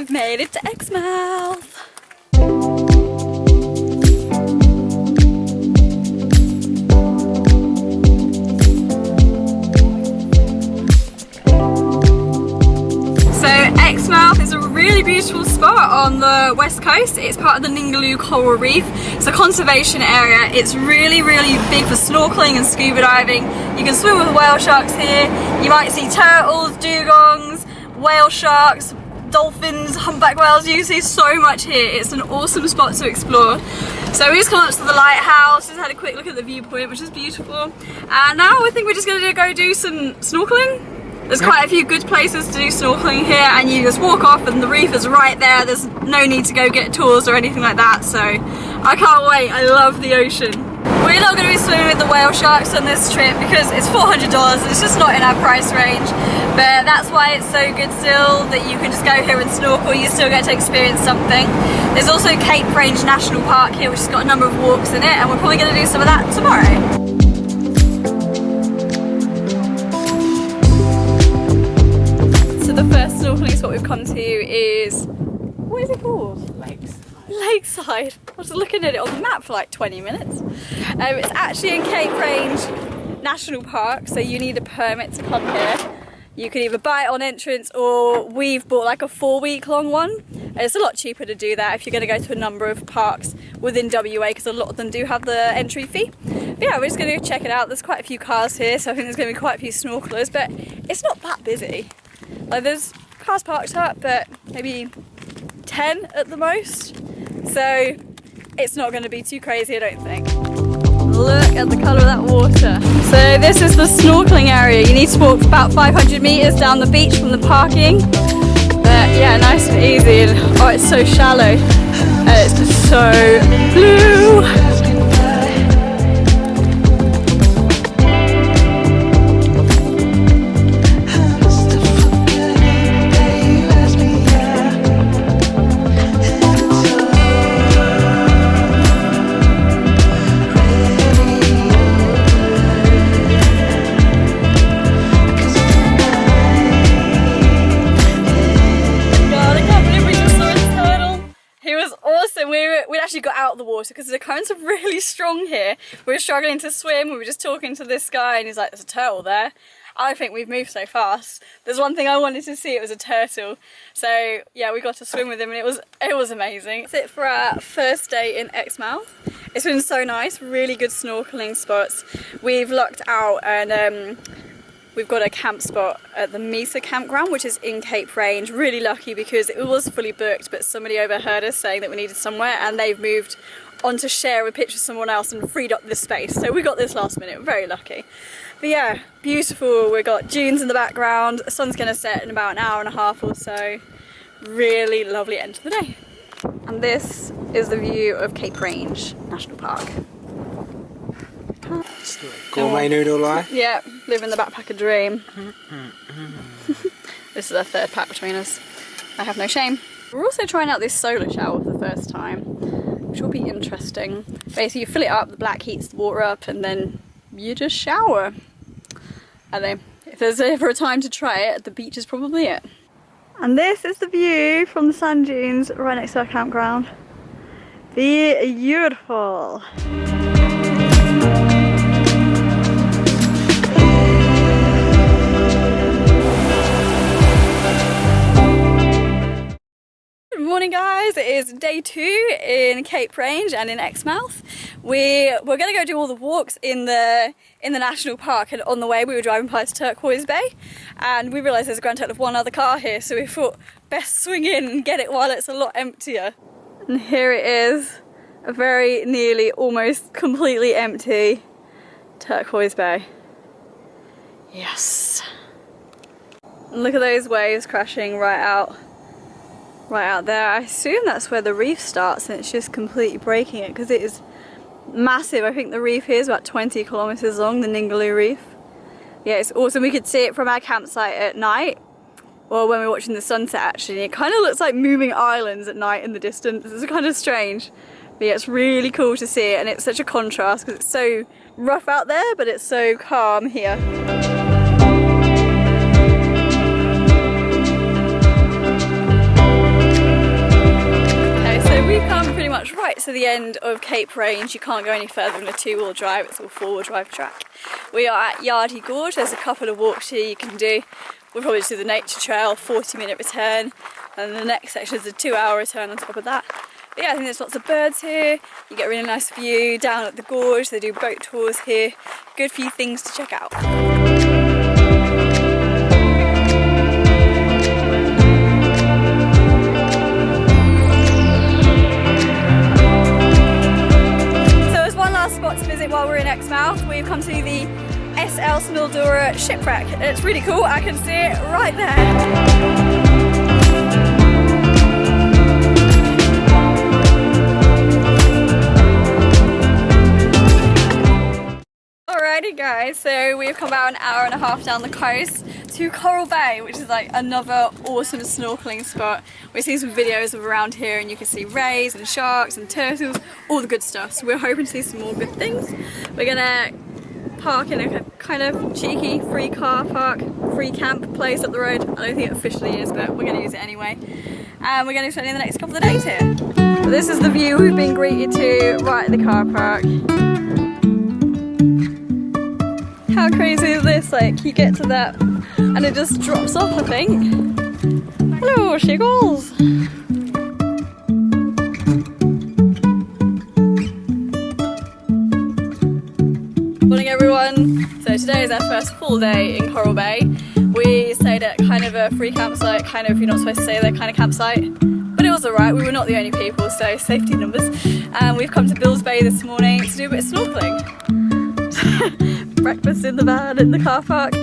We've made it to Exmouth. So Exmouth is a really beautiful spot on the west coast. It's part of the Ningaloo Coral Reef. It's a conservation area. It's really big for snorkeling and scuba diving. You can swim with whale sharks here. You might see turtles, dugongs, whale sharks, dolphins, humpback whales. You see so much here. It's an awesome spot to explore. So we just come up to the lighthouse, just had a quick look at the viewpoint, which is beautiful. And now I think we're just going to go do some snorkeling. There's quite a few good places to do snorkeling here, and you just walk off and the reef is right there. There's no need to go get tours or anything like that, so I can't wait. I love the ocean. We're not going to be swimming with the whale sharks on this trip because it's $400. It's just not in our price range, but that's why it's so good still that you can just go here and snorkel. You still get to experience something. There's also Cape Range National Park here, which has got a number of walks in it, and we're probably going to do some of that tomorrow. The first snorkeling spot we've come to is, what is it called? Lakeside. I was looking at it on the map for like 20 minutes. It's actually in Cape Range National Park, so you need a permit to come here. You can either buy it on entrance, or we've bought like a 4-week-long one. And it's a lot cheaper to do that if you're going to go to a number of parks within WA, because a lot of them do have the entry fee. But yeah, we're just going to go check it out. There's quite a few cars here, so I think there's going to be quite a few snorkelers, but it's not that busy. Like, there's cars parked up, but maybe 10 at the most. So it's not going to be too crazy, I don't think. Look at the colour of that water. So this is the snorkeling area. You need to walk about 500 metres down the beach from the parking. But yeah, nice and easy. And oh, it's so shallow. And it's just so blue. Got out of the water because the currents are really strong here. We were struggling to swim. We were just talking to this guy and he's like, there's a turtle there. I think we've moved so fast. There's one thing I wanted to see, it was a turtle. So yeah, we got to swim with him and it was amazing. That's it for our first day in Exmouth. It's been so nice, really good snorkeling spots. We've lucked out and we've got a camp spot at the Mesa campground, which is in Cape Range. Really lucky because it was fully booked, but somebody overheard us saying that we needed somewhere and they've moved on to share a picture with someone else and freed up this space. So we got this last minute, we're very lucky. But yeah, beautiful. We've got dunes in the background. The sun's gonna set in about an hour and a half or so. Really lovely end to the day. And this is the view of Cape Range National Park. Gourmet noodle life? Yeah, living the backpacker dream. This is our third pack between us. I have no shame. We're also trying out this solar shower for the first time, which will be interesting. Basically you fill it up, the black heats the water up, and then you just shower. I don't know, if there's ever a time to try it, the beach is probably it. And this is the view from the sand dunes right next to our campground. Beautiful. Good morning guys, it is day 2 in Cape Range and in Exmouth. We're going to go do all the walks in the national park, and on the way we were driving past Turquoise Bay and we realised there's a grand total of one other car here, so we thought best swing in and get it while it's a lot emptier. And here it is, a very nearly almost completely empty Turquoise Bay. Yes. And look at those waves crashing right out there. I assume that's where the reef starts and it's just completely breaking it because it is massive. I think the reef here is about 20 kilometers long, the Ningaloo Reef. Yeah, it's awesome. We could see it from our campsite at night, or when we were watching the sunset actually. It kind of looks like moving islands at night in the distance. It's kind of strange. But yeah, it's really cool to see it, and it's such a contrast because it's so rough out there, but it's so calm here. much right to the end of Cape Range. You can't go any further than a two-wheel drive, it's all four-wheel drive track. We are at Yardie Gorge. There's a couple of walks here you can do. We'll probably just do the nature trail, 40-minute return, and the next section is a 2-hour return on top of that. But yeah, I think there's lots of birds here. You get a really nice view down at the gorge. They do boat tours here. Good few things to check out. Spot to visit while we're in Exmouth. We've come to the SL Snildura shipwreck. It's really cool, I can see it right there. Alrighty guys, so we've come about an hour and a half down the coast to Coral Bay, which is like another awesome snorkeling spot. We've seen some videos of around here and you can see rays and sharks and turtles, all the good stuff. So we're hoping to see some more good things. We're gonna park in a kind of cheeky free car park, free camp place up the road. I don't think it officially is, but we're gonna use it anyway. And we're gonna be spending the next couple of days here. So this is the view we've been greeted to right at the car park. How crazy is this? Like, you get to that and it just drops off, I think. Hello, seagulls! Morning everyone! So today is our first full day in Coral Bay. We stayed at kind of a free campsite, kind of, you're not supposed to stay there, kind of campsite. But it was alright, we were not the only people, so safety numbers. And we've come to Bills Bay this morning to do a bit of snorkeling. Breakfast in the van in the car park.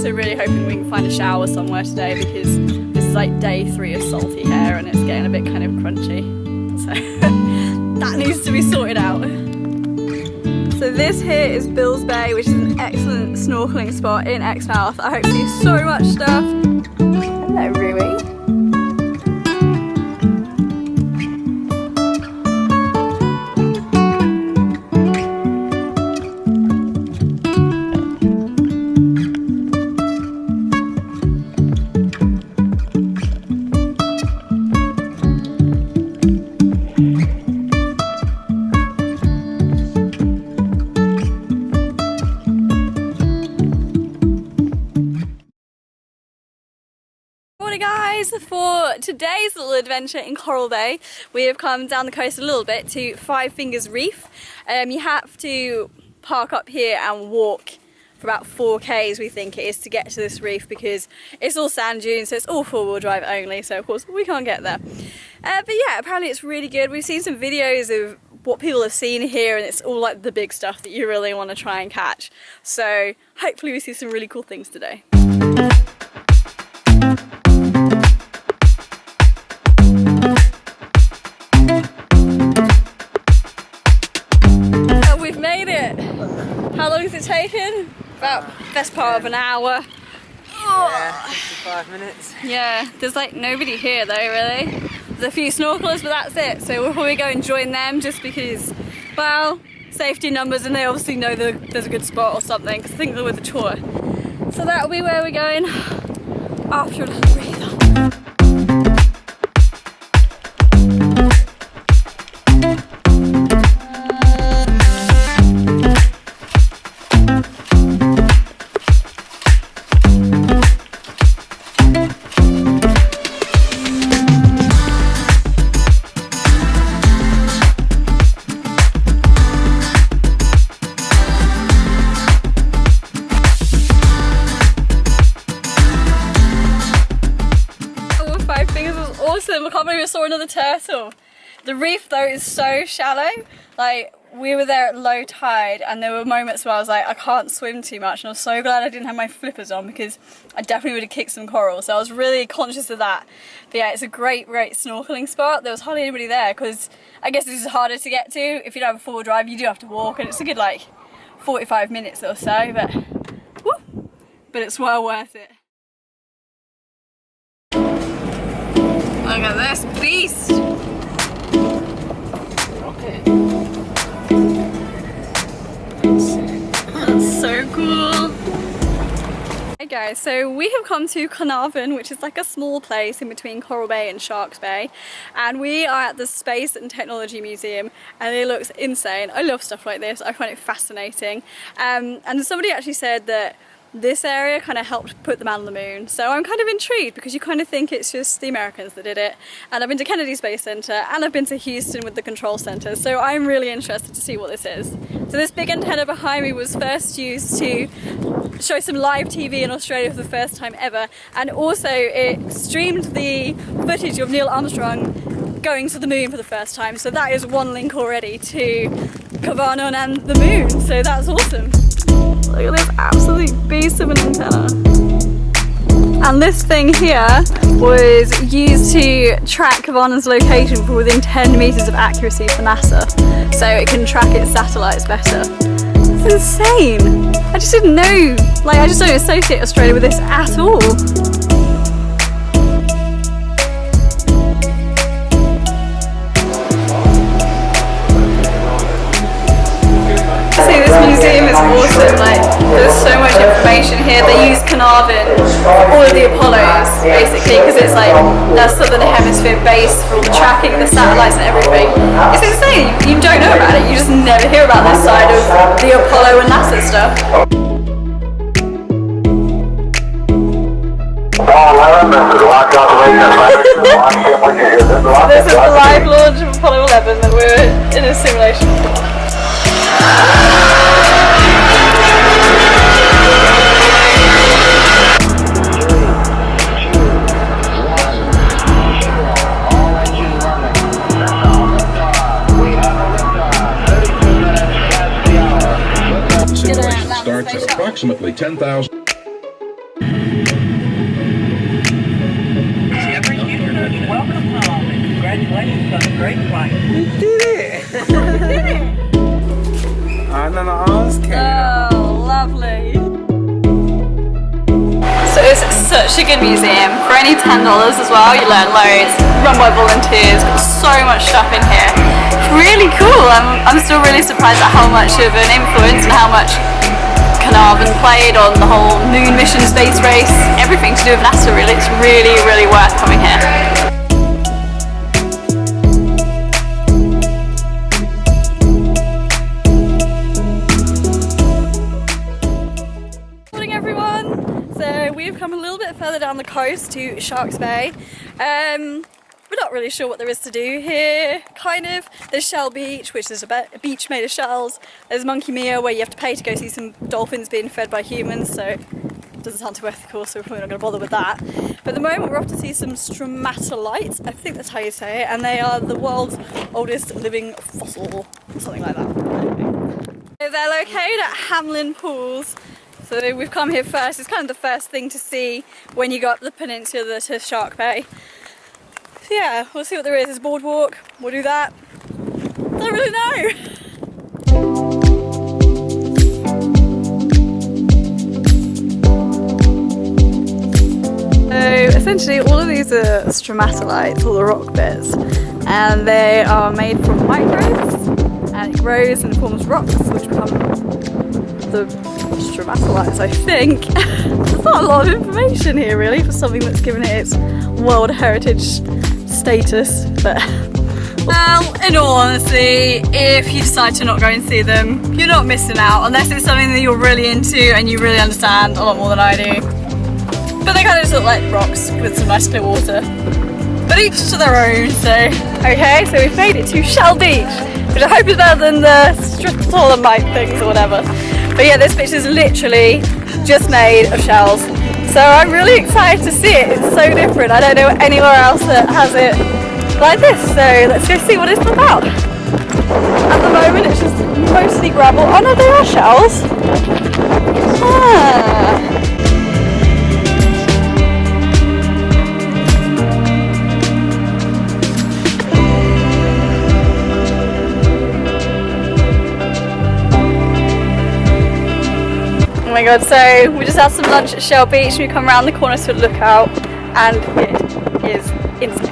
So really hoping we can find a shower somewhere today because this is like day 3 of salty hair and it's getting a bit kind of crunchy. So that needs to be sorted out. So this here is Bills Bay, which is an excellent snorkeling spot in Exmouth. I hope to see so much stuff. Hello Rui. Guys, for today's little adventure in Coral Bay, we have come down the coast a little bit to Five Fingers Reef. You have to park up here and walk for about 4 k's, we think it is, to get to this reef because it's all sand dunes, so it's all four-wheel drive only, so of course we can't get there. But yeah, apparently it's really good. We've seen some videos of what people have seen here and it's all like the big stuff that you really want to try and catch. So hopefully we see some really cool things today. We've made it! How long has it taken? About best part of an hour. Yeah, 55 minutes. Yeah, there's like nobody here though, really. There's a few snorkelers, but that's it. So we'll probably go and join them just because, well, safety numbers and they obviously know there's a good spot or something because I think they're with the tour. So that'll be where we're going after a little breather. Awesome, I can't believe I saw another turtle. The reef though is so shallow. Like, we were there at low tide and there were moments where I was like, I can't swim too much, and I was so glad I didn't have my flippers on because I definitely would have kicked some coral, so I was really conscious of that. But yeah, it's a great snorkeling spot. There was hardly anybody there because I guess this is harder to get to. If you don't have a four-wheel drive, you do have to walk, and it's a good like 45 minutes or so, but woo, but it's well worth it. Look at this beast! Okay. That's so cool! Hey guys, so we have come to Carnarvon, which is like a small place in between Coral Bay and Shark Bay, and we are at the Space and Technology Museum, and it looks insane. I love stuff like this, I find it fascinating, and somebody actually said that this area kind of helped put the man on the moon, so I'm kind of intrigued because you kind of think it's just the Americans that did it. And I've been to Kennedy Space Center and I've been to Houston with the control center, so I'm really interested to see what this is. So this big antenna behind me was first used to show some live TV in Australia for the first time ever, and also it streamed the footage of Neil Armstrong going to the moon for the first time, so that is one link already to Carnarvon and the moon, so that's awesome. Look at this absolute beast of an antenna. And this thing here was used to track Carnarvon's location for within 10 meters of accuracy for NASA, so it can track its satellites better. It's insane! I just didn't know, like I just don't associate Australia with this at all. See, this museum is awesome, like there's so much information here. They use Carnarvon for all of the Apollos basically because it's like their southern hemisphere base for all the tracking, the satellites and everything. It's insane, you don't know about it, you just never hear about this side of the Apollo and NASA stuff. This is the live launch of Apollo 11 that we're in a simulation for. Starts at approximately 10,000. Welcome home and congratulations on a great flight. We did it! We did it! Oh, lovely. So it's such a good museum. For only $10 as well, you learn loads, run by volunteers, got so much stuff in here. It's really cool. I'm still really surprised at how much of an influence and how much Carnarvon played on the whole moon mission, space race, everything to do with NASA really. It's really, really worth coming here. Morning everyone! So we've come a little bit further down the coast to Shark Bay. We're not really sure what there is to do here, kind of. There's Shell Beach, which is a beach made of shells. There's Monkey Mia, where you have to pay to go see some dolphins being fed by humans, so it doesn't sound too ethical, so we're probably not going to bother with that. But at the moment we're off to see some stromatolites, I think that's how you say it, and they are the world's oldest living fossil, or something like that. So they're located at Hamlin Pools. So we've come here first. It's kind of the first thing to see when you go up the peninsula to Shark Bay. So yeah, we'll see what there is. There's a boardwalk, we'll do that. Don't really know. So essentially all of these are stromatolites, all the rock bits, and they are made from microbes, and it grows and forms rocks which become the stromatolites, I think. There's not a lot of information here really for something that's given it its World Heritage status, but well, in all honesty, if you decide to not go and see them, you're not missing out, unless it's something that you're really into and you really understand a lot more than I do. But they kind of just look like rocks with some nice clear water, but each to their own. So okay, so we've made it to Shell Beach, which I hope is better than the stromatolite things or whatever. But yeah, this beach is literally just made of shells. So I'm really excited to see it. It's so different. I don't know anywhere else that has it like this. So let's go see what it's about. At the moment it's just mostly gravel. Oh no, there are shells. Ah. Oh my god, so we just had some lunch at Shell Beach and we come around the corner to a lookout and it is insane.